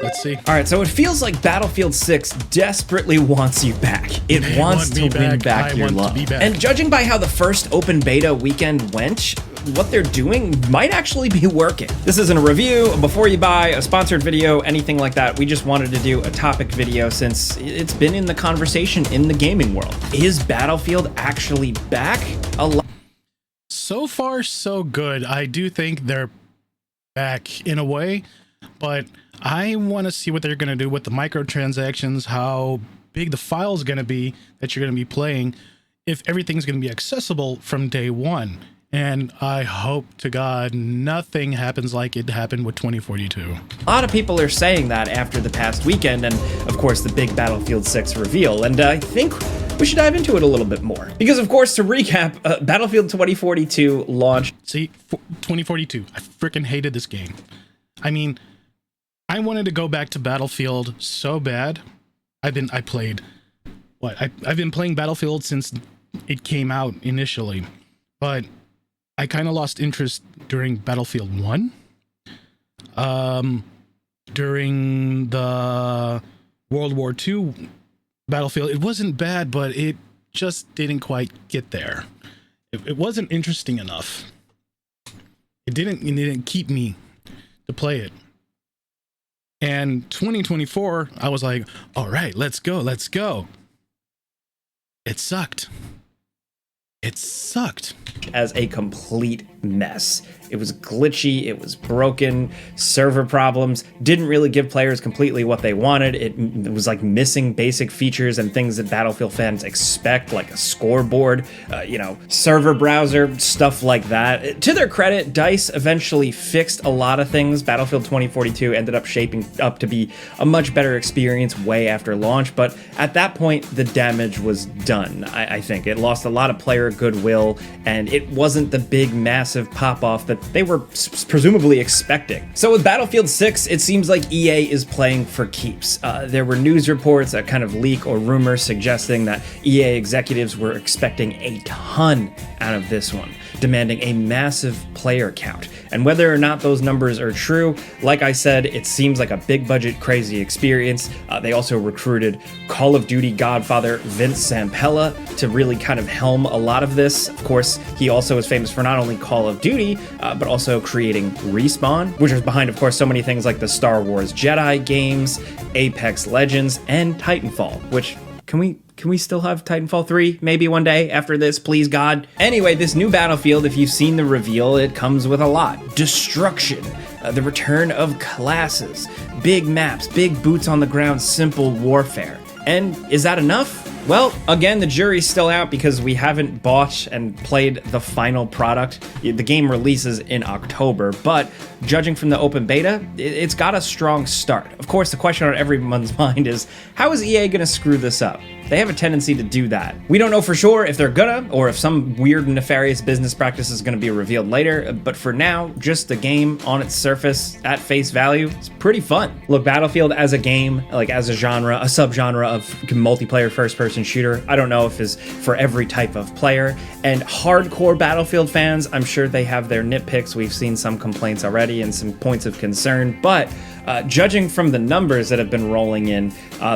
Let's see. All right, so it feels like Battlefield 6 desperately wants you back. It wants to win back your love. And judging by how the first open beta weekend went, what they're doing might actually be working. This isn't a review, before you buy, a sponsored video, anything like that. We just wanted to do a topic video since it's been in the conversation in the gaming world. Is Battlefield actually back? So far, so good. I do think they're back in a way, but I want to see what they're going to do with the microtransactions, how big the file is going to be that you're going to be playing, if everything's going to be accessible from day one. And I hope to God nothing happens like it happened with 2042. A lot of people are saying that after the past weekend and, of course, the big Battlefield 6 reveal. And I think we should dive into it a little bit more. Because, of course, to recap, Battlefield 2042 launched... See, 2042. I freaking hated this game. I mean, I wanted to go back to Battlefield so bad. I've been playing Battlefield since it came out initially. But I kind of lost interest during Battlefield 1. During the World War II Battlefield, it wasn't bad, but it just didn't quite get there. It wasn't interesting enough. It didn't keep me to play it. And 2024, I was like, all right, let's go. It sucked. It sucked. As a complete mess. It was glitchy, it was broken, server problems, didn't really give players completely what they wanted. It was like missing basic features and things that Battlefield fans expect, like a scoreboard, server browser, stuff like that. To their credit, DICE eventually fixed a lot of things. Battlefield 2042 ended up shaping up to be a much better experience way after launch, but at that point, the damage was done, I think. It lost a lot of player goodwill, and it wasn't the big, massive pop-off that they were presumably expecting. So with Battlefield 6, it seems like EA is playing for keeps. There were news reports, a kind of leak or rumor suggesting that EA executives were expecting a ton out of this one, demanding a massive player count. And whether or not those numbers are true, like I said, it seems like a big budget, crazy experience. They also recruited Call of Duty godfather Vince Zampella to really kind of helm a lot of this. Of course, he also is famous for not only Call of Duty, but also creating Respawn, which is behind, of course, so many things like the Star Wars Jedi games, Apex Legends, and Titanfall, which can we still have Titanfall 3 maybe one day after this, please God? Anyway, this new Battlefield, if you've seen the reveal, it comes with a lot. Destruction, the return of classes, big maps, big boots on the ground, simple warfare. And is that enough? Well, again, the jury's still out because we haven't bought and played the final product. The game releases in October, but judging from the open beta, it's got a strong start. Of course, the question on everyone's mind is, how is EA gonna screw this up? They have a tendency to do that. We don't know for sure if they're gonna, or if some weird nefarious business practice is gonna be revealed later, but for now, just the game on its surface, at face value, it's pretty fun. Look, Battlefield as a game, like as a genre, a subgenre of multiplayer first-person shooter, I don't know if is for every type of player, and hardcore Battlefield fans, I'm sure they have their nitpicks. We've seen some complaints already and some points of concern, but judging from the numbers that have been rolling in,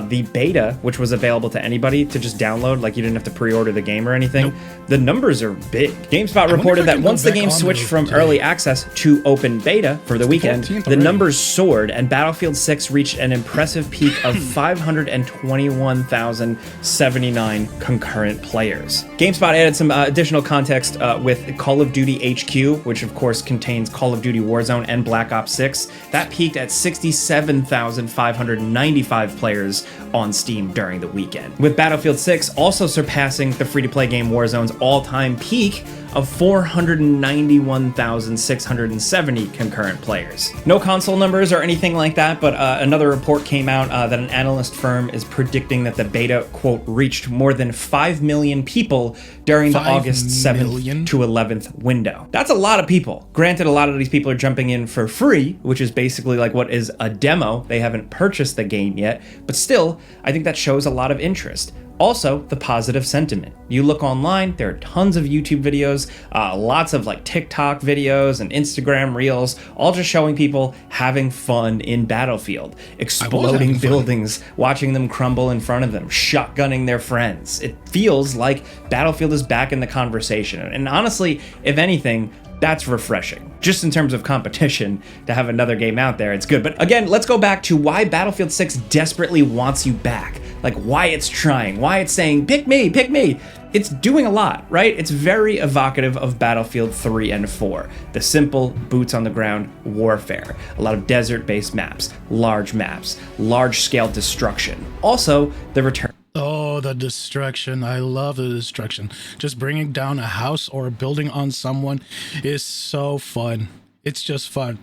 the beta, which was available to anybody to just download, like you didn't have to pre-order the game or anything, nope. The numbers are big. GameSpot reported that once the game switched from early access to open beta for the weekend, the numbers soared and Battlefield 6 reached an impressive peak of 521,079 concurrent players. GameSpot added some additional context with Call of Duty HQ, which of course contains Call of Duty Warzone and Black Ops 6. That peaked at 67,595 players on Steam during the weekend, with Battlefield 6 also surpassing the free-to-play game Warzone's all-time peak of 491,670 concurrent players. No console numbers or anything like that, but another report came out that an analyst firm is predicting that the beta, quote, reached more than 5 million people during the August 7th to 11th window. That's a lot of people. Granted, a lot of these people are jumping in for free, which is basically like what is a demo. They haven't purchased the game yet, but still, I think that shows a lot of interest. Also, the positive sentiment. You look online, there are tons of YouTube videos, lots of like TikTok videos and Instagram reels, all just showing people having fun in Battlefield, exploding buildings, watching them crumble in front of them, shotgunning their friends. It feels like Battlefield is back in the conversation. And honestly, if anything, that's refreshing. Just in terms of competition, to have another game out there, it's good. But again, let's go back to why Battlefield 6 desperately wants you back. Like why it's trying, why it's saying, pick me, pick me. It's doing a lot, right? It's very evocative of Battlefield 3 and 4. The simple, boots on the ground warfare. A lot of desert-based maps, large-scale destruction. Also, the return. Oh, the destruction. I love the destruction. Just bringing down a house or a building on someone is so fun. It's just fun.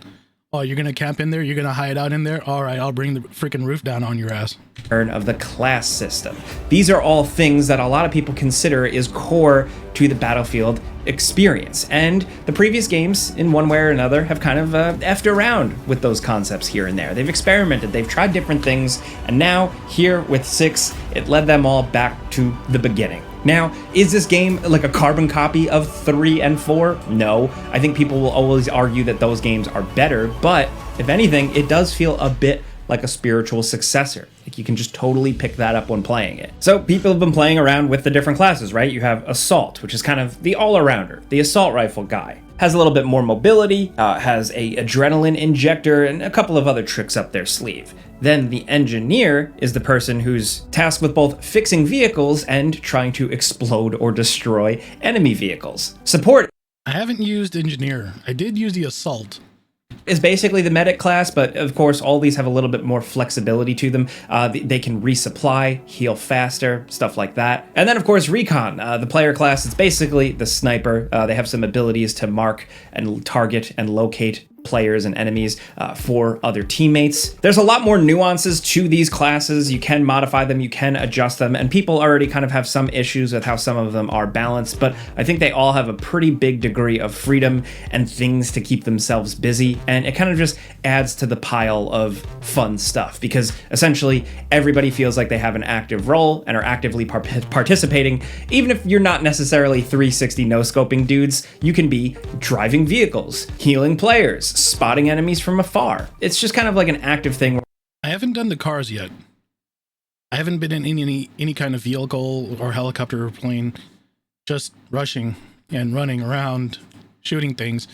Oh, you're going to camp in there? You're going to hide out in there? All right, I'll bring the freaking roof down on your ass. Of the class system. These are all things that a lot of people consider is core to the Battlefield experience. And the previous games, in one way or another, have kind of effed around with those concepts here and there. They've experimented, they've tried different things, and now, here with 6, it led them all back to the beginning. Now, is this game like a carbon copy of 3 and 4? No. I think people will always argue that those games are better, but if anything, it does feel a bit like a spiritual successor. Like you can just totally pick that up when playing it. So people have been playing around with the different classes, right? You have Assault, which is kind of the all-arounder, the assault rifle guy. Has a little bit more mobility, has a adrenaline injector, and a couple of other tricks up their sleeve. Then the Engineer is the person who's tasked with both fixing vehicles and trying to explode or destroy enemy vehicles. Support. I haven't used Engineer. I did use the Assault. Is basically the medic class, but of course all these have a little bit more flexibility to them. They can resupply, heal faster, stuff like that. And then of course Recon, the player class, it's basically the sniper. They have some abilities to mark and target and locate players and enemies for other teammates. There's a lot more nuances to these classes. You can modify them, you can adjust them, and people already kind of have some issues with how some of them are balanced, but I think they all have a pretty big degree of freedom and things to keep themselves busy, and it kind of just adds to the pile of fun stuff, because essentially everybody feels like they have an active role and are actively participating. Even if you're not necessarily 360 no-scoping dudes, you can be driving vehicles, healing players, spotting enemies from afar. It's just kind of like an active thing. I haven't done the cars yet. I haven't been in any kind of vehicle or helicopter or plane, just rushing and running around, shooting things.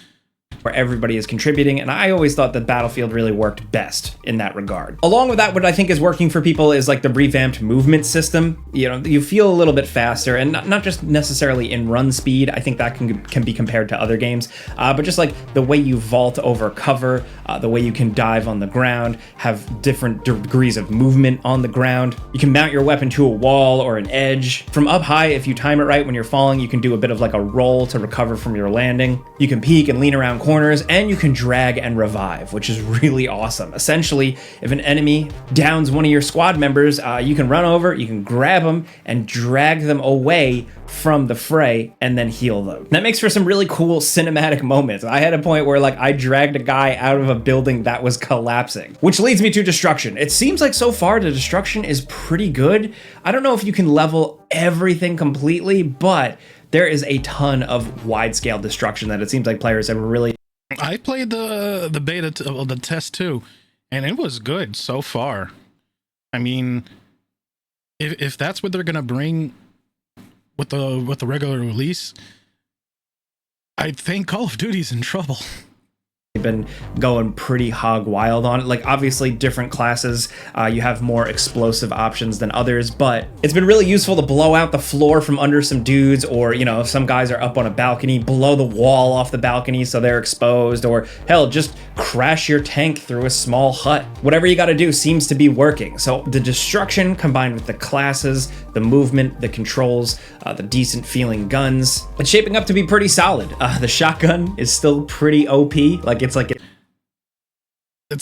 Where everybody is contributing, and I always thought that Battlefield really worked best in that regard. Along with that, what I think is working for people is like the revamped movement system. You know, you feel a little bit faster, and not just necessarily in run speed. I think that can be compared to other games, but just like the way you vault over cover, the way you can dive on the ground, have different degrees of movement on the ground. You can mount your weapon to a wall or an edge. From up high, if you time it right when you're falling, you can do a bit of like a roll to recover from your landing. You can peek and lean around corners, and you can drag and revive, which is really awesome. Essentially, if an enemy downs one of your squad members, you can run over, you can grab them and drag them away from the fray and then heal them. That makes for some really cool cinematic moments. I had a point where like I dragged a guy out of a building that was collapsing, which leads me to destruction. It seems like so far the destruction is pretty good. I don't know if you can level everything completely, but there is a ton of wide-scale destruction that it seems like players have really. I played the beta, the test too, and it was good so far. I mean, if that's what they're gonna bring with the regular release, I think Call of Duty's in trouble. Been going pretty hog wild on it. Like obviously different classes, you have more explosive options than others, but it's been really useful to blow out the floor from under some dudes, or you know, if some guys are up on a balcony, blow the wall off the balcony so they're exposed, or hell, just crash your tank through a small hut. Whatever you got to do seems to be working. So the destruction combined with the classes, the movement, the controls, the decent feeling guns, it's shaping up to be pretty solid. The shotgun is still pretty OP. Like it's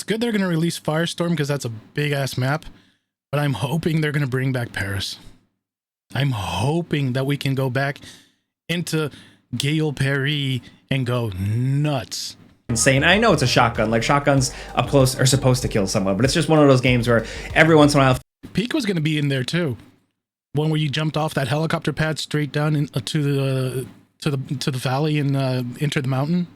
good they're going to release Firestorm because that's a big ass map, but I'm hoping they're going to bring back Paris. I'm hoping that we can go back into Gale Paris and go nuts. Insane. I know it's a shotgun. Like shotguns up close are supposed to kill someone, but it's just one of those games where every once in a while. Peak was going to be in there too. one where you jumped off that helicopter pad straight down to the valley and enter the mountain.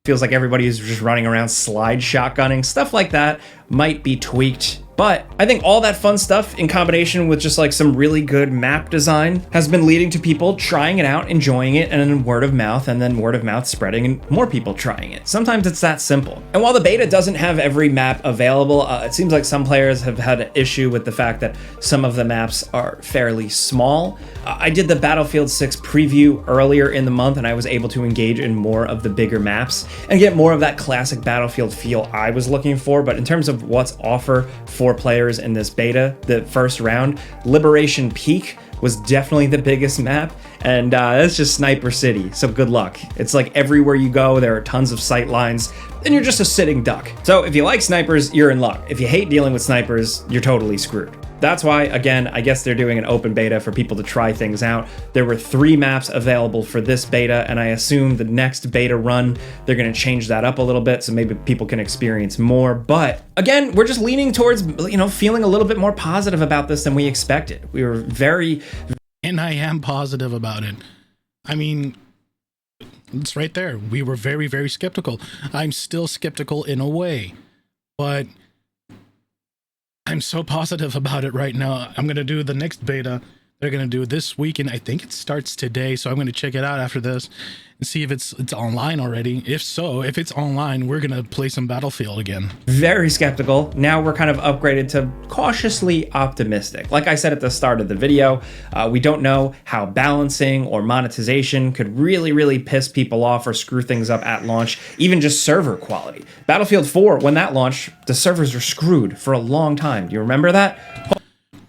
Feels like everybody is just running around slide shotgunning. Stuff like that might be tweaked. But I think all that fun stuff in combination with just like some really good map design has been leading to people trying it out, enjoying it, and then word of mouth spreading and more people trying it. Sometimes it's that simple. And while the beta doesn't have every map available, it seems like some players have had an issue with the fact that some of the maps are fairly small. I did the Battlefield 6 preview earlier in the month and I was able to engage in more of the bigger maps and get more of that classic Battlefield feel I was looking for. But in terms of what's offered for players in this beta, the first round, Liberation Peak was definitely the biggest map, and that's just Sniper City, so good luck. It's like everywhere you go, there are tons of sight lines, and you're just a sitting duck. So if you like snipers, you're in luck. If you hate dealing with snipers, you're totally screwed. That's why, again, I guess they're doing an open beta for people to try things out. There were 3 maps available for this beta, and I assume the next beta run, they're gonna change that up a little bit so maybe people can experience more. But again, we're just leaning towards, feeling a little bit more positive about this than we expected. We were very... And I am positive about it. I mean, it's right there. We were very, very skeptical. I'm still skeptical in a way, but I'm so positive about it right now. I'm going to do the next beta. They're going to do this weekend. I think it starts today, so I'm going to check it out after this and see if it's online already. If so, if it's online, we're going to play some Battlefield again. Very skeptical. Now we're kind of upgraded to cautiously optimistic. Like I said at the start of the video, we don't know how balancing or monetization could really, really piss people off or screw things up at launch, even just server quality. Battlefield 4, when that launched, the servers were screwed for a long time. Do you remember that?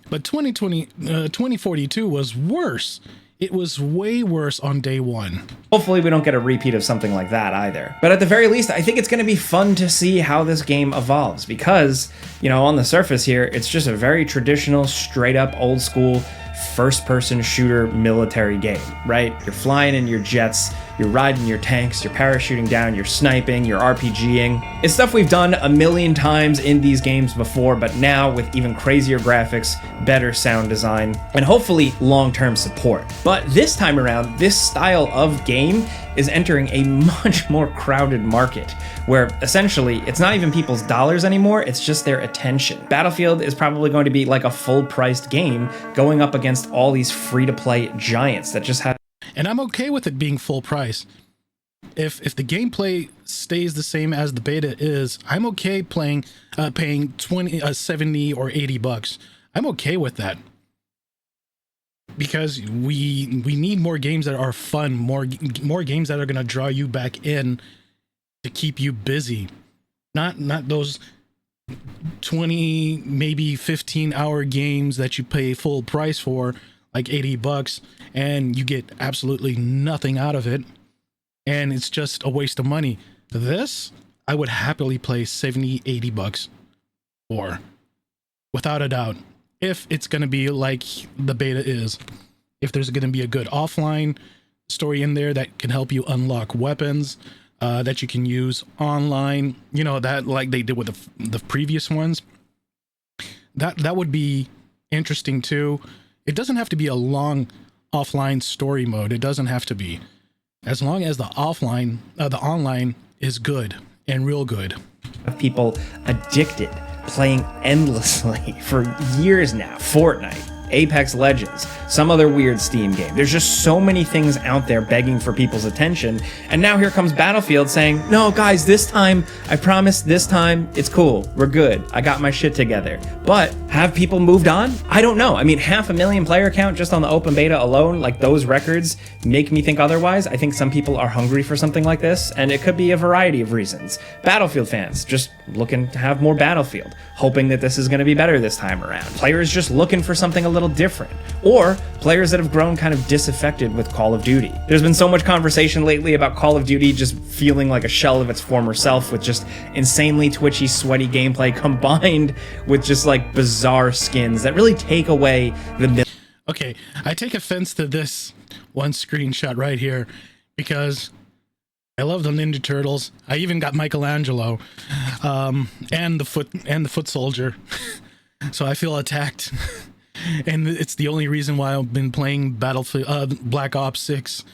But 2042 was worse. It was way worse on day one. Hopefully we don't get a repeat of something like that either. But at the very least, I think it's going to be fun to see how this game evolves because, on the surface here, it's just a very traditional, straight up, old school, first-person shooter military game, right? You're flying in your jets, you're riding your tanks, you're parachuting down, you're sniping, you're RPGing. It's stuff we've done a million times in these games before, but now with even crazier graphics, better sound design, and hopefully long-term support. But this time around, this style of game is entering a much more crowded market, where essentially it's not even people's dollars anymore, it's just their attention. Battlefield is probably going to be like a full-priced game going up against all these free-to-play giants that just have... And I'm okay with it being full price. If the gameplay stays the same as the beta is, I'm okay paying 70 or 80 bucks. I'm okay with that. Because we need more games that are fun, more games that are going to draw you back in to keep you busy. Not those 20, maybe 15-hour games that you pay full price for, like 80 bucks, and you get absolutely nothing out of it, and it's just a waste of money. This, I would happily play 70, 80 bucks for, without a doubt, if it's going to be like the beta is. If there's going to be a good offline story in there that can help you unlock weapons that you can use online, that like they did with the previous ones, that would be interesting too. It doesn't have to be a long offline story mode. It doesn't have to be. As long as the online is good and real good. People addicted, playing endlessly for years now. Fortnite, Apex Legends, some other weird Steam game. There's just so many things out there begging for people's attention. And now here comes Battlefield saying, no, guys, this time, I promise this time, it's cool. We're good. I got my shit together. But have people moved on? I don't know. I mean, 500,000 player count just on the open beta alone, like those records make me think otherwise. I think some people are hungry for something like this, and it could be a variety of reasons. Battlefield fans just looking to have more Battlefield, hoping that this is going to be better this time around. Players just looking for something a little different, or players that have grown kind of disaffected with Call of Duty. There's been so much conversation lately about Call of Duty just feeling like a shell of its former self, with just insanely twitchy, sweaty gameplay combined with just like bizarre skins that really take away the... Okay, I take offense to this one screenshot right here because I love the Ninja Turtles. I even got Michelangelo, and the foot soldier. So I feel attacked. And it's the only reason why I've been playing Battlefield, Black Ops 6.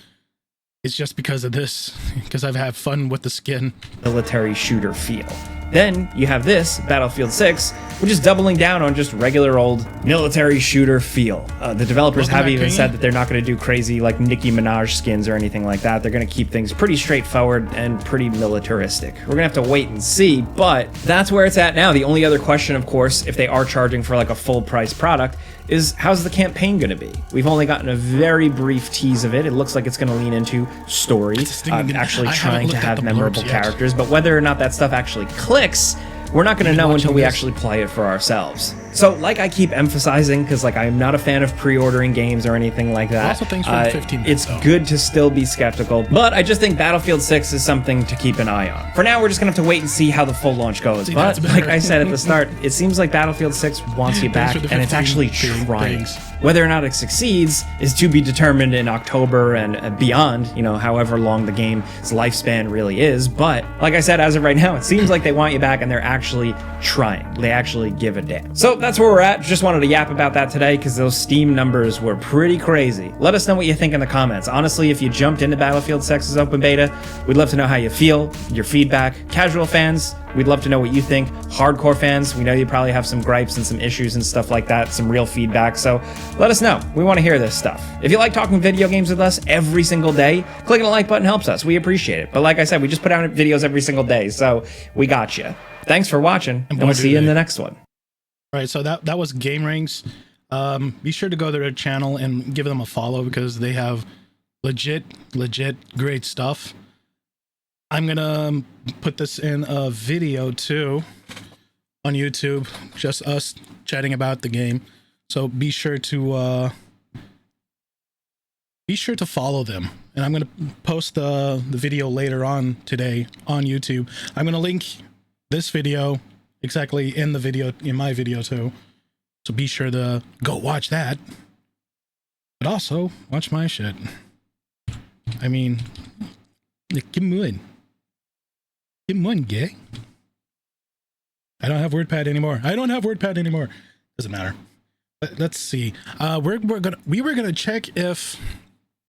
It's just because of this, because I've had fun with the skin. Military shooter feel. Then you have this, Battlefield 6, which is doubling down on just regular old military shooter feel. The developers have even said that they're not going to do crazy like Nicki Minaj skins or anything like that. They're going to keep things pretty straightforward and pretty militaristic. We're going to have to wait and see, but that's where it's at now. The only other question, of course, if they are charging for like a full price product, is how's the campaign going to be? We've only gotten a very brief tease of it. It looks like it's going to lean into story, actually trying to have memorable characters, but whether or not that stuff actually clicks, we're not going to know until we actually play it for ourselves. So, like I keep emphasizing, because like I'm not a fan of pre-ordering games or anything like that. Also, thanks for 15 minutes, it's good to still be skeptical, but I just think Battlefield 6 is something to keep an eye on. For now, we're just going to have to wait and see how the full launch goes. But like I said at the start, it seems like Battlefield 6 wants you back, and it's actually trying. Whether or not it succeeds is to be determined in October and beyond, you know, however long the game's lifespan really is. But like I said, as of right now, it seems like they want you back and they're actually trying. They actually give a damn. So that's where we're at. Just wanted to yap about that today because those Steam numbers were pretty crazy. Let us know what you think in the comments. Honestly, if you jumped into Battlefield 6's open beta, we'd love to know how you feel, your feedback. Casual fans, we'd love to know what you think. Hardcore fans, we know you probably have some gripes and some issues and stuff like that, some real feedback, so let us know. We want to hear this stuff. If you like talking video games with us every single day, clicking the like button helps us. We appreciate it. But like I said, we just put out videos every single day, so we got you. Thanks for watching, and we'll see you in the next one. All right, so that was Gameranx. Be sure to go to their channel and give them a follow because they have legit great stuff. I'm gonna put this in a video too on YouTube, just us chatting about the game. So be sure to follow them. And I'm gonna post the video later on today on YouTube. I'm gonna link this video exactly in the video, in my video too. So be sure to go watch that. But also watch my shit. I mean, come on. Come on, gay. I don't have WordPad anymore. Doesn't matter. Let's see. We were gonna check if